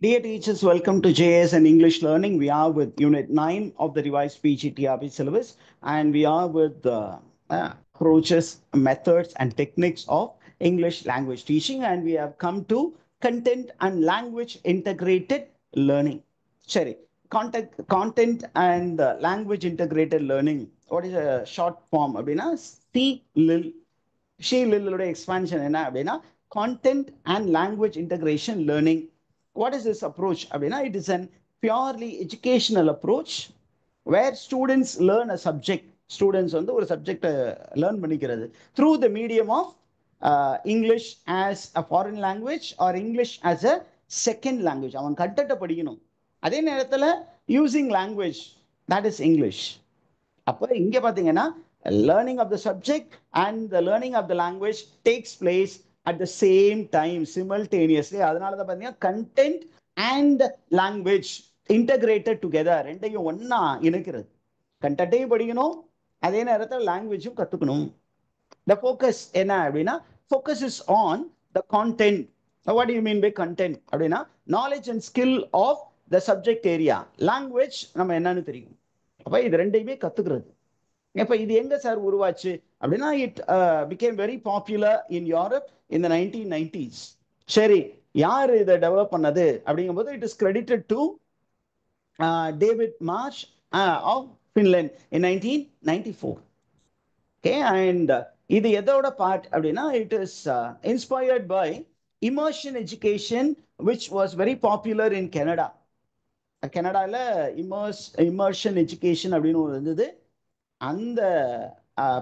Dear teachers, welcome to JS and English Learning. We are with Unit 9 of the revised PGTRB syllabus, and we are with the approaches, methods, and techniques of English language teaching. And we have come to content and language integrated learning. Sorry, content and language integrated learning. What is a short form? CLIL. CLIL expansion content and language integration learning. What is this approach? It is an purely educational approach where students learn a subject. Students வந்து ஒரு subject learn பண்ணிக்கிறது through the medium of English as a foreign language or English as a second language. அவன் கண்டென்ட்டை படிக்கணும், அதே நேரத்தில் using language that is English. அப்போ இங்க பாத்தீங்கன்னா learning of the subject and the learning of the language takes place at the same time simultaneously. அதனால தான் பாத்தீங்கன்னா content and language integrated together, ரெண்டையும் ஒண்ணா இணைக்கிறது. கண்டென்ட்டையும் படிக்கணும், அதே நேரத்தில் லாங்குவேஜும் கத்துக்கணும். The focus என்ன அப்படின்னா focus is on the content. What do you mean by content? அப்படின்னா knowledge and skill of the subject area. Language நம்ம என்னன்னு தெரியும். அப்ப இது ரெண்டையுமே கத்துக்கிறது. இப்ப இது எங்க சார் உருவாச்சு அப்படின்னா it became very popular in Europe in the 1990s. சரி, யார் இதை டெவலப் பண்ணது அப்படிங்கும்போது it is credited to David Marsh of Finland in 1994. Okay, and இது எதோட பார்ட் அப்படின்னா it is inspired by immersion education which was very popular in Canada. கனடாவில் immersion education அப்படின்னு ஒரு இருந்தது. அந்த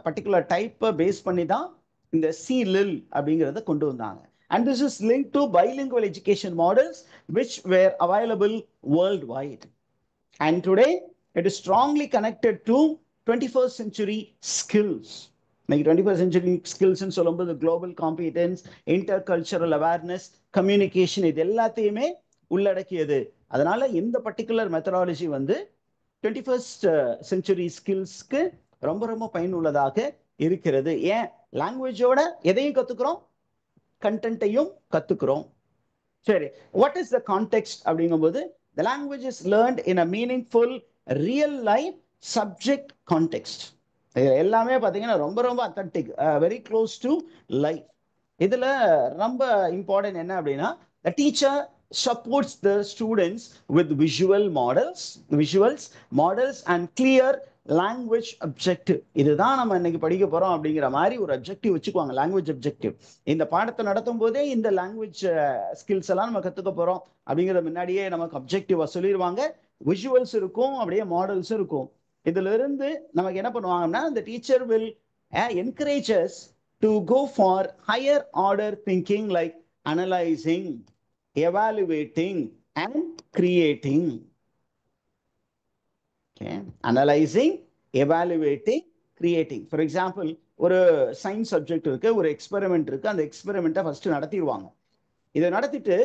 பர்டிகுலர் டைப்பை பேஸ் பண்ணி தான் இந்த CLIL அப்படிங்கிறத கொண்டு வந்தாங்க. And this is linked to bilingual education models which were available worldwide. And today it is strongly connected to 21st century skills. Like 21st century skills ன்னு சொல்லும்போது global competence, intercultural awareness, communication இது எல்லாத்தையுமே உள்ளடக்கியது. அதனால இந்த particular methodology வந்து 21st century ஸ்கில்ஸ்க்கு ரொம்ப ரொம்ப பயனுள்ளதாக இருக்கிறது. ஏன் லாங்குவேஜோட எதையும் கத்துக்கிறோம், கண்டென்ட்டையும் கத்துக்கிறோம். சரி, வாட் இஸ் த கான்டெக்ஸ்ட் அப்படிங்கும்போது the language is learned in a meaningful real life subject context. எல்லாமே பார்த்தீங்கன்னா ரொம்ப ரொம்ப authentic, very close to life. இதுல ரொம்ப இம்பார்ட்டன்ட் என்ன அப்படின்னா the teacher supports the students with visuals models and clear language objective. இதுதான் நம்ம இன்னைக்கு படிக்க போறோம் அப்படிங்கிற மாதிரி ஒரு அப்ஜெக்டிவ் வச்சுக்குவாங்க, லாங்குவேஜ் அப்ஜெக்டிவ். இந்த பாடத்தை நடத்தும் போதே இந்த லாங்குவேஜ் ஸ்கில்ஸ் எல்லாம் நம்ம கத்துக்க போறோம் அப்படிங்கிற முன்னாடியே நமக்கு அப்ஜெக்டிவா சொல்லிடுவாங்க. விஷுவல்ஸ் இருக்கும், அப்படியே மாடல்ஸும் இருக்கும். இதுல இருந்து நமக்கு என்ன பண்ணுவாங்கன்னா the teacher will encourage us to go for higher order thinking like analyzing, evaluating and creating. Okay, analyzing, evaluating, creating. For example, ஒரு சயின்ஸ் சப்ஜெக்ட் இருக்கு, ஒரு எக்ஸ்பெரிமெண்ட் இருக்கு. அந்த எக்ஸ்பெரிமெண்ட்டை ஃபர்ஸ்ட் நடத்திடுவாங்க. இதை நடத்திட்டு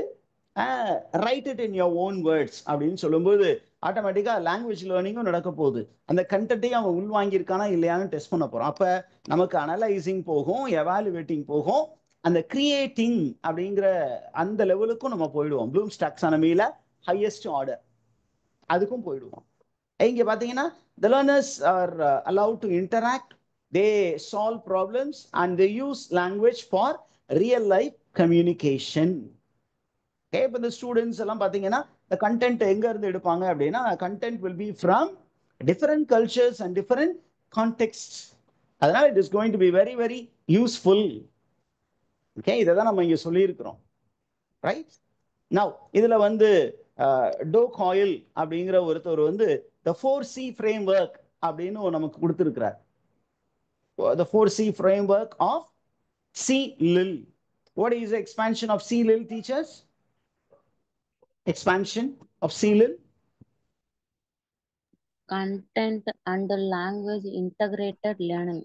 right it in your own words அப்படின்னு சொல்லும்போது ஆட்டோமேட்டிக்காக லாங்குவேஜ் லேர்னிங்கும் நடக்க போகுது. அந்த கண்டென்ட்டையும் அவன் உள்வாங்கியிருக்கானா இல்லையான்னு டெஸ்ட் பண்ண போகிறோம். அப்போ நமக்கு அனலைசிங் போகும், எவாலுவேட்டிங் போகும், அந்த கிரியேட்டிங் அப்படிங்கிற அந்த லெவலுக்கும் நம்ம போயிடுவோம். ப்ளூம்ஸ் டாக்ஸானமியில் ஹையஸ்ட் ஆர்டர் அதுக்கும் போயிடுவோம். இங்கே பார்த்தீங்கன்னா the learners are allowed to interact, they solve problems and they use language for real life communication. Okay, இப்போ இந்த ஸ்டூடெண்ட்ஸ் எல்லாம் பார்த்தீங்கன்னா the content எங்க இருந்து எடுப்பாங்க அப்படின்னா content will be from different cultures and different contexts. அதனால it is going to be very very useful. Okay, இதை தான் நம்ம இங்கே சொல்லியிருக்கிறோம். ரைட், நவ் இதுல வந்து டோ காயில் அப்படிங்கிற ஒருத்தர் வந்து the 4C framework அப்படின்னு நமக்கு கொடுத்திருக்கிறார். the 4C framework of CLIL. What is the expansion of CLIL, teachers? Expansion of CLIL? Content and language integrated learning.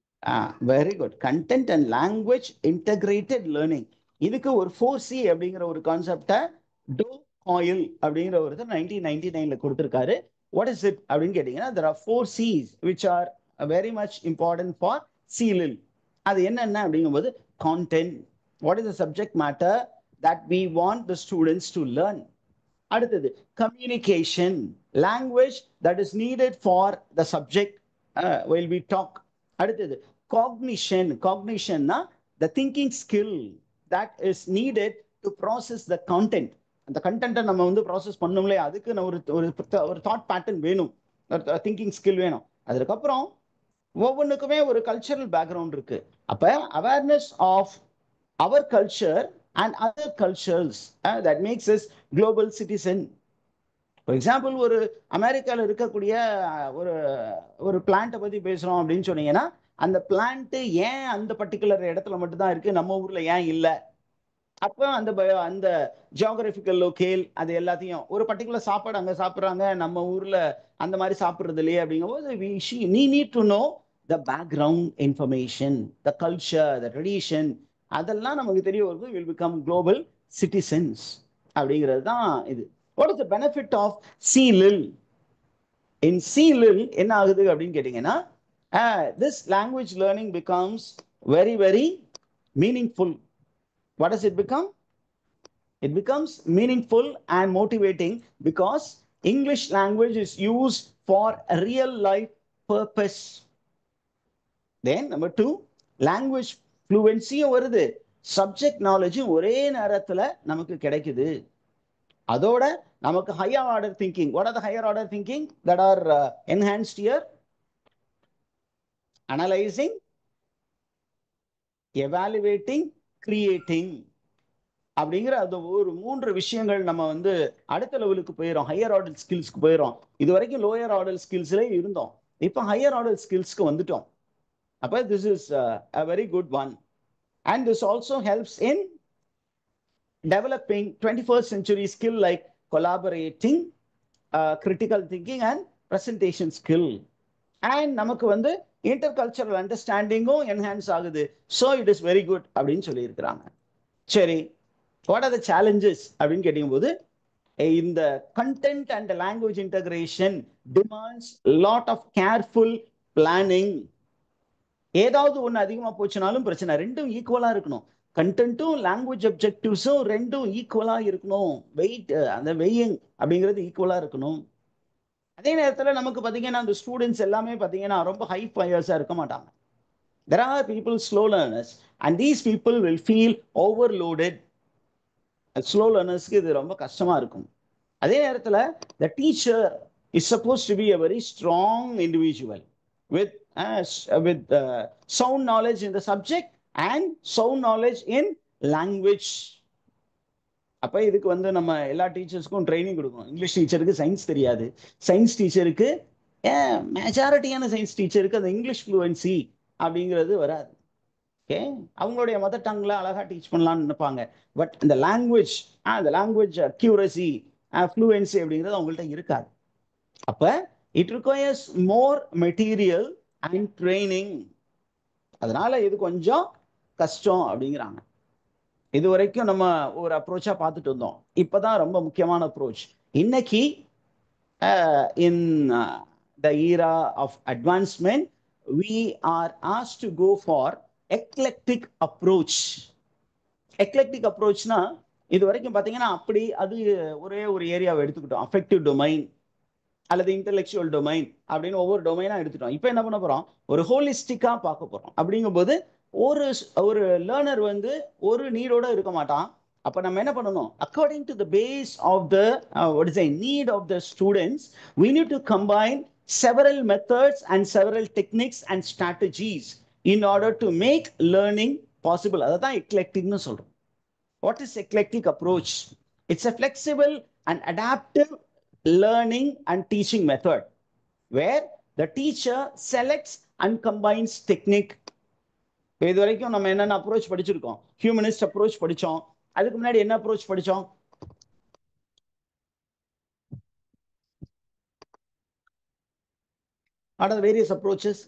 Very good. Content and language integrated learning. இதுக்கு ஒரு 4C அப்படிங்கிற ஒரு கான்செப்டை to coil அப்படிங்கிற ஒருத்தர் 1999ல கொடுத்திருக்காரு. What is it அப்படின்னு கேட்டீங்கன்னா there are 4 C's which are very much important for CLIL. அது என்னென்ன அப்படிங்கும்போது content, what is the subject matter that we want the students to learn. அடுத்தது communication, language that is needed for the subject while we talk. அடுத்தது cognition, the thinking skill that is needed to process the content. அந்த கண்டென்ட்டை நம்ம வந்து process பண்ணும்லே, அதுக்கு நான் ஒரு thought pattern வேணும், திங்கிங் ஸ்கில் வேணும். அதுக்கப்புறம் ஒவ்வொன்றுக்குமே ஒரு கல்ச்சரல் பேக்ரவுண்ட் இருக்கு. அப்ப awareness of our culture and other cultures that makes us global citizen. For example, ஒரு அமெரிக்கால இருக்கக்கூடிய ஒரு ஒரு பிளான்ட்டை பத்தி பேசுறோம் அப்படின்னு சொன்னீங்கன்னா, அந்த பிளான்ட் ஏன் அந்த பர்டிகுலர் இடத்துல மட்டும் தான் இருக்கு, நம்ம ஊர்ல ஏன் இல்லை? அப்போ அந்த ஜியோகிராபிக்கல் லோக்கேல் அது எல்லாத்தையும், ஒரு பர்டிகுலர் சாப்பாடு அங்க சாப்பிட்றாங்க, நம்ம ஊர்ல அந்த மாதிரி சாப்பிட்றது இல்லையே அப்படிங்கும்போது we need to know the background information, the culture, the tradition. அதெல்லாம் நமக்கு தெரிய வருது, will become global citizens அப்படிங்கிறது தான் இது. What is the benefit of CLIL? In CLIL என்ன ஆகுது அப்படின்னு கேட்டீங்கன்னா, this language learning becomes very very meaningful. What does it become? It becomes meaningful and motivating because English language is used for a real life purpose. Then number 2, language fluency வருது, subject நாலேஜும் ஒரே நேரத்துல நமக்கு கிடைக்குது. அதோட நமக்கு higher order thinking. What are the higher order thinking that are enhanced here? Analyzing, evaluating, creating அப்படிங்கிற அந்த ஒரு 3 விஷயங்கள் நம்ம வந்து அடுத்த லெவலுக்கு போயிடும், ஹையர் ஆர்டர் ஸ்கில்ஸ்க்கு போயிடும். இது வரைக்கும் லோயர் ஆர்டர் ஸ்கில்ஸ்ல இருந்தோம், இப்போ ஹையர் ஆர்டர் ஸ்கில்ஸ்க்கு வந்துட்டோம். அப்ப this is a very good one, and this also helps in developing 21st century skill like collaborating, critical thinking and presentation skill. And நமக்கு வந்து intercultural understanding-ம் enhance ஆகுது. So it is very good அப்படின்னு சொல்லி இருக்கிறாங்க. சரி, what are the challenges அப்படின்னு கேட்டீங்கும்போது, இந்த content and language integration demands lot of careful planning. ஏதாவது ஒன்று அதிகமாக போச்சுனாலும் பிரச்சனை, ரெண்டும் ஈக்குவலா இருக்கணும். கண்டென்ட்டும் லாங்குவேஜ் அப்ஜெக்டிவ்ஸும் ரெண்டும் ஈக்குவலா இருக்கணும். வெயிட், அந்த வெயிங் அப்படிங்கிறது ஈக்குவலா இருக்கணும். அதே நேரத்தில் நமக்கு பார்த்தீங்கன்னா அந்த ஸ்டூடெண்ட்ஸ் எல்லாமே பார்த்தீங்கன்னா ரொம்ப ஹை ஃபயர்ஸாக இருக்க மாட்டாங்க. There are people slow learners and these people will feel overloaded. Slow லேர்னர்ஸ்க்கு இது ரொம்ப கஷ்டமா இருக்கும். அதே நேரத்தில் the teacher is supposed to be a very strong individual with sound knowledge in the subject and sound knowledge in language. அப்ப இதுக்கு வந்து நம்ம எல்லா டீச்சர்ஸ்க்கும் ட்ரைனிங் கொடுக்கணும். இங்கிலீஷ் டீச்சருக்கு சயின்ஸ் தெரியாது, சயின்ஸ் டீச்சருக்கு மெஜாரிட்டியான சயின்ஸ் டீச்சருக்கு அந்த இங்கிலீஷ் ஃப்ளூவன்சி அப்படிங்கிறது வராது. ஓகே, அவங்களுடைய மதர் டங்ல அழகா டீச் பண்ணலாம்னு நினைப்பாங்க. பட் இந்த லாங்குவேஜ் அக்யூரசி, ஃப்ளூவன்சி அப்படிங்கிறது அவங்கள்ட்ட இருக்காது. அப்ப it requires more material and training. அதனால இது கொஞ்சம் கஷ்டம் அப்படிங்கிறாங்க. இது வரைக்கும் நம்ம ஒரு அப்ரோச்சா பார்த்துட்டு இருந்தோம். இப்பதான் ரொம்ப முக்கியமான அப்ரோச். இன்னைக்கு in the era of advancement we are asked to go for eclectic approach. eclectic approachனா இது வரைக்கும் பார்த்தீங்கன்னா அப்படி அது ஒரே ஒரு ஏரியாவை எடுத்துக்கிட்டோம், அஃபெக்டிவ் டொமைன் அல்லது இன்டெலெக்சுவல் டொமைன் அப்படின்னு ஒவ்வொரு டொமைனா எடுத்துட்டோம். இப்போ என்ன பண்ண போறோம், ஒரு ஹோலிஸ்டிக்கா பார்க்க போறோம். அப்படிங்கும்போது ஒரு லேர்னர் வந்து ஒரு நீடோட இருக்க மாட்டான். அப்ப நம்ம என்ன பண்ணணும், according to the base of the what is need of the students, we need to combine several methods and several techniques and strategies in order to make learning possible. அதான் eclecticனு சொல்றோம். What is eclectic approach? It's a flexible and adaptive learning and teaching method where the teacher selects and combines technique. இது வரைக்கும் நம்ம என்னென்ன approach படிச்சிருக்கோம், humanist approach படிச்சோம். அதுக்கு முன்னாடி என்ன அப்ரோச் படிச்சோம், what are the various approaches?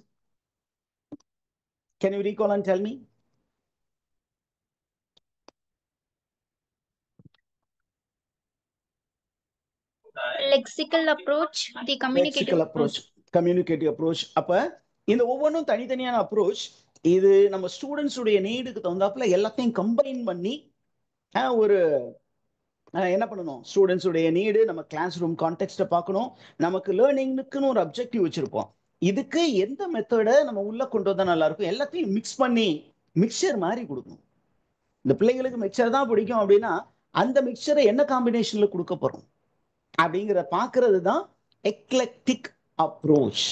Can you recall and tell me? Lexical approach, the communicative approach, communicative approach. அப்ப இந்த ஒவ்வொன்றும் தனித்தனியான அப்ரோச். இது நம்ம ஸ்டூடெண்ட்ஸ் உடைய நீடுக்கு தகுந்தாப்புல எல்லாத்தையும் கம்பைன் பண்ணி ஒரு என்ன பண்ணணும், ஸ்டூடெண்ட்ஸ் உடைய நீடு, நம்ம கிளாஸ் ரூம் கான்டெக்ட்டை பார்க்கணும், நமக்கு லேர்னிங்னுக்குன்னு ஒரு அப்ஜெக்டிவ் வச்சிருப்போம். இதுக்கு எந்த மெத்தடை நம்ம உள்ள கொண்டு வந்தா நல்லா இருக்கும், எல்லாத்தையும் மிக்ஸ் பண்ணி மிக்சர் மாதிரி கொடுக்கணும். இந்த பிள்ளைங்களுக்கு மிக்சர் தான் பிடிக்கும் அப்படின்னா அந்த மிக்சரை என்ன காம்பினேஷன்ல கொடுக்க போறோம் அப்படிங்கிற பார்க்கறது தான் எக்லெக்டிக் அப்ரோச்.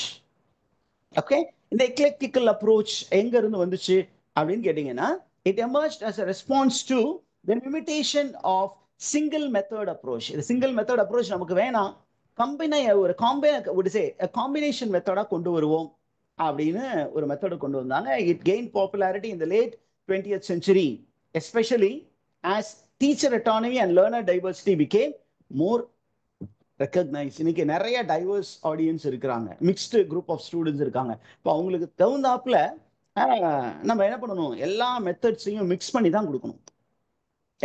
ஓகே, இந்த எக்லெக்டிக்கல் அப்ரோச் எங்க இருந்து வந்துச்சு அப்படின்னு கேட்டீங்கன்னா, it emerged as a response to the limitation of single method approach. இது சிங்கிள் மெத்தட் அப்ரோச் நமக்கு வேணாம், ஒரு காம்பினேஷன் மெத்தடா கொண்டு வருவோம் அப்படின்னு ஒரு மெத்தடை கொண்டு வந்தாங்க. It gain popularity in the late 20th century, especially as teacher autonomy and learner diversity became more recognise. இன்னைக்கு நிறைய டைவர்ஸ் ஆடியன்ஸ் இருக்கிறாங்க, மிக்ஸ்டு குரூப் ஆஃப் ஸ்டூடெண்ட்ஸ் இருக்காங்க. இப்போ அவங்களுக்கு தகுந்தாப்புல நம்ம என்ன பண்ணணும், எல்லா மெத்தட்ஸையும் மிக்ஸ் பண்ணி தான் கொடுக்கணும்.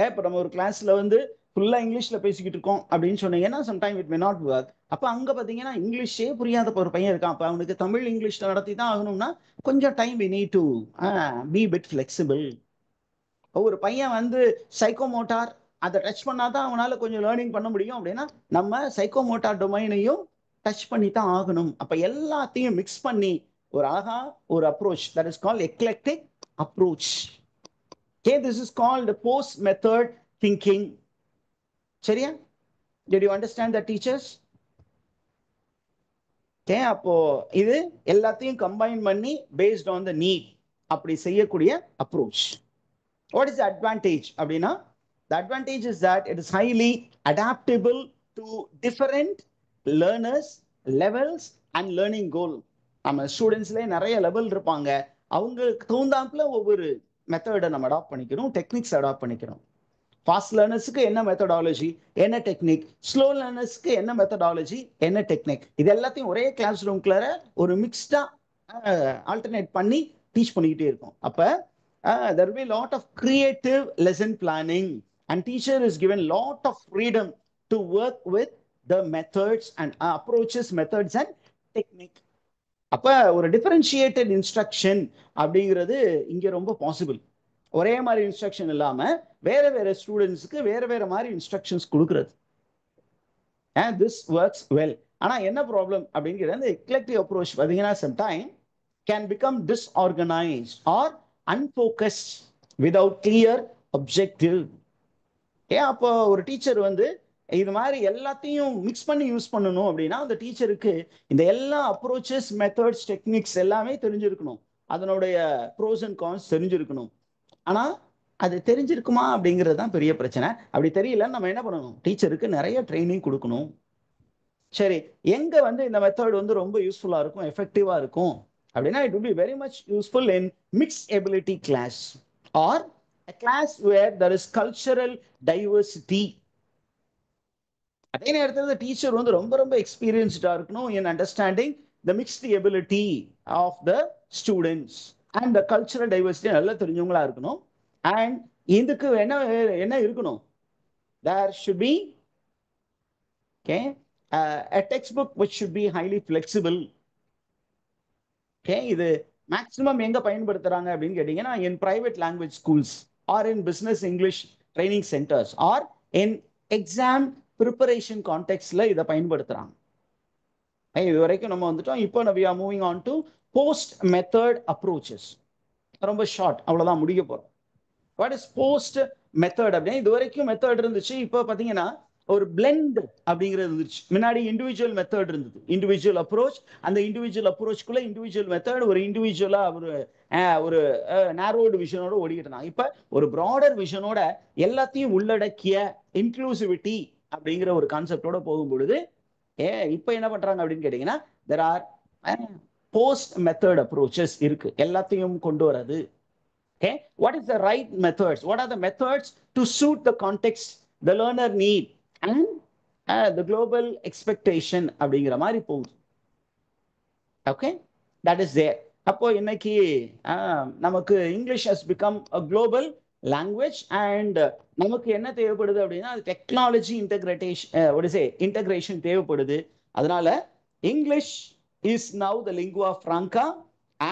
இப்போ நம்ம ஒரு கிளாஸ்ல வந்து ஃபுல்லா இங்கிலீஷ்ல பேசிக்கிட்டு இருக்கோம் அப்படின்னு சொன்னீங்கன்னா sometime it may not work. அப்போ அங்க பாத்தீங்கன்னா இங்கிலீஷே புரியாத ஒரு பையன் இருக்கான், அப்போ அவனுக்கு தமிழ் இங்கிலீஷ்ல நடத்தி தான் ஆகணும்னா கொஞ்சம் time we need to be bit flexible. ஒரு பையன் வந்து சைக்கோமோட்டார் அதை டச் பண்ணாதான் அவனால கொஞ்சம் லேர்னிங் பண்ண முடியும் அப்படின்னா நம்ம சைக்கோமோட்டார் டொமைனையும் டச் பண்ணி தான் ஆகணும். அப்ப எல்லாத்தையும் மிக்ஸ் பண்ணி ஒரு அழகா ஒரு approach, that is called eclectic approach. Okay, this is called post method thinking. சரியா? Did you understand that, teachers? Okay, அப்போ இது எல்லாத்தையும் கம்பைன் பண்ணி based on the need அப்படி செய்யக்கூடிய approach. What is the advantage அப்படின்னா, the advantage is that it is highly adaptable to different learners levels and learning goal. நம்ம ஸ்டூடெண்ட்ஸ்லேயே நிறைய level இருப்பாங்க, அவங்களுக்கு தகுந்தாப்புல ஒவ்வொரு மெத்தடை நம்ம அடாப்ட் பண்ணிக்கணும், டெக்னிக்ஸ் அடாப்ட் பண்ணிக்கணும். ஃபாஸ்ட் லேர்னர்ஸுக்கு என்ன மெத்தடாலஜி, என்ன டெக்னிக், ஸ்லோ லேர்னர்ஸ்க்கு என்ன மெத்தடாலஜி, என்ன டெக்னிக், இது எல்லாத்தையும் ஒரே கிளாஸ் ரூம்குள்ள ஒரு மிக்ஸ்டா ஆல்டர்னேட் பண்ணி டீச் பண்ணிக்கிட்டே இருக்கும். அப்போ there will be a lot of creative lesson planning and teacher is given lot of freedom to work with the methods and approaches, methods and technique. அப்ப ஒரு டிஃபரன்ஷியேட்டட் இன்ஸ்ட்ரக்ஷன் அப்படிங்கிறது இங்க ரொம்ப பாசிபிள். ஒரே மாதிரி இன்ஸ்ட்ரக்ஷன் இல்லாம வேற வேற ஸ்டூடெண்ட்ஸ்க்கு வேற வேற மாதிரி இன்ஸ்ட்ரக்ஷன்ஸ் கொடுக்கிறது. This works well. ஆனா என்ன ப்ராப்ளம் அப்படிங்கிறது, அந்த எக்லெக்டிவ் அப்ரோச் பார்த்தீங்கன்னா sometime can become disorganised or unfocused without clear objective. அப்போ ஒரு டீச்சர் வந்து இது மாதிரி எல்லாத்தையும் மிக்ஸ் பண்ணி யூஸ் பண்ணணும் அப்படின்னா அந்த டீச்சருக்கு இந்த எல்லா அப்ரோச்சஸ், மெத்தட்ஸ், டெக்னிக்ஸ் எல்லாமே தெரிஞ்சிருக்கணும், அதனுடைய ப்ரோஸ் அண்ட் கான்ஸ் தெரிஞ்சிருக்கணும். ஆனா அது தெரிஞ்சிருக்குமா அப்படிங்கிறது தான் பெரிய பிரச்சனை. அப்படி தெரியலன்னு நம்ம என்ன பண்ணணும், டீச்சருக்கு நிறைய ட்ரைனிங் கொடுக்கணும். சரி, எங்க வந்து இந்த மெத்தட் வந்து ரொம்ப யூஸ்ஃபுல்லா இருக்கும், எஃபெக்டிவா இருக்கும் அப்படின்னா, it would be very much useful in mixed ability class or a class where there is cultural diversity. அதே நேரத்தில் டீச்சர் வந்து ரொம்ப ரொம்ப எக்ஸ்பீரியன்ஸ்டா இருக்கணும் in understanding the mixed ability of the students and the cultural diversity நல்லா தெரிஞ்சவங்களா இருக்கணும். and இதுக்கு என்ன இருக்கணும், there should be a textbook which should be highly flexible. இது மேக்ஸிமம் எங்க பயன்படுத்துறாங்க அப்படின்னு கேட்டீங்கன்னா, in private language schools or in business English training centres or in exam preparation கான்டெக்ட்ல இதை பயன்படுத்துறாங்க. இது வரைக்கும் நம்ம வந்துட்டோம். இப்போ we are moving on to post method approaches. ரொம்ப ஷார்ட், அவ்வளவுதான் முடிக்க போறோம். வாட் இஸ் போஸ்ட் மெத்தட் அப்படின்னா, இது வரைக்கும் மெத்தட் இருந்துச்சு, இப்போ பாத்தீங்கன்னா ஒரு பிளெண்ட் அப்படிங்கிறது இருந்துச்சு. முன்னாடி இண்டிவிஜுவல் மெத்தட் இருந்தது, இண்டிவிஜுவல் அப்ரோச். அந்த இண்டிவிஜுவல் அப்ரோச்குள்ள இண்டிவிஜுவல் மெத்தட் ஒரு இண்டிவிஜுவலா ஒரு நேரோடு விஷனோட ஓடிக்கிட்டு இருந்தாங்க. இப்ப ஒரு ப்ராடர் விஷனோட எல்லாத்தையும் உள்ளடக்கிய இன்க்ளூசிவிட்டி அப்படிங்கிற ஒரு கான்செப்டோட போகும் பொழுது இப்ப என்ன பண்றாங்க அப்படின்னு கேட்டீங்கன்னா, there are post method approaches இருக்கு, எல்லாத்தையும் கொண்டு வர்றது. Okay, what is the right methods, what are the methods to suit the context, the learner need and the global expectation அப்படிங்கிற மாதிரி போகுது. Okay, that is there. அப்போ இன்னைக்கு நமக்கு English has become a global language and நமக்கு என்ன தேவைப்படுது அப்படின்னா, டெக்னாலஜி இன்டகிரேஷன் தேவைப்படுது. அதனால English is now the lingua franca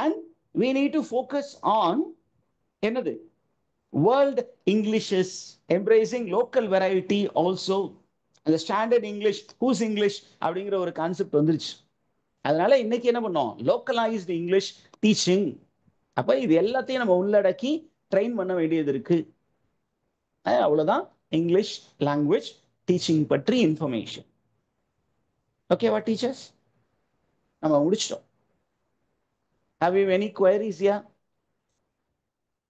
and we need to focus on என்னது, World English is embracing local variety also. அந்த ஸ்டாண்டர்ட் இங்கிலீஷ், ஹூஸ் இங்கிலீஷ் அப்படிங்கிற ஒரு கான்செப்ட் வந்துருச்சு. அதனால இன்னைக்கு என்ன பண்ணோம், லோக்கலைஸ்டு இங்கிலீஷ் டீச்சிங். அப்ப இது எல்லாத்தையும் நம்ம உள்ளடக்கி ட்ரெயின் பண்ண வேண்டியது இருக்கு. அவ்வளவுதான் இங்கிலீஷ் லாங்குவேஜ் டீச்சிங் பற்றி இன்ஃபர்மேஷன். ஓகேவா டீச்சர்ஸ்? நம்ம முடிச்சிட்டோம். Have you any queries here?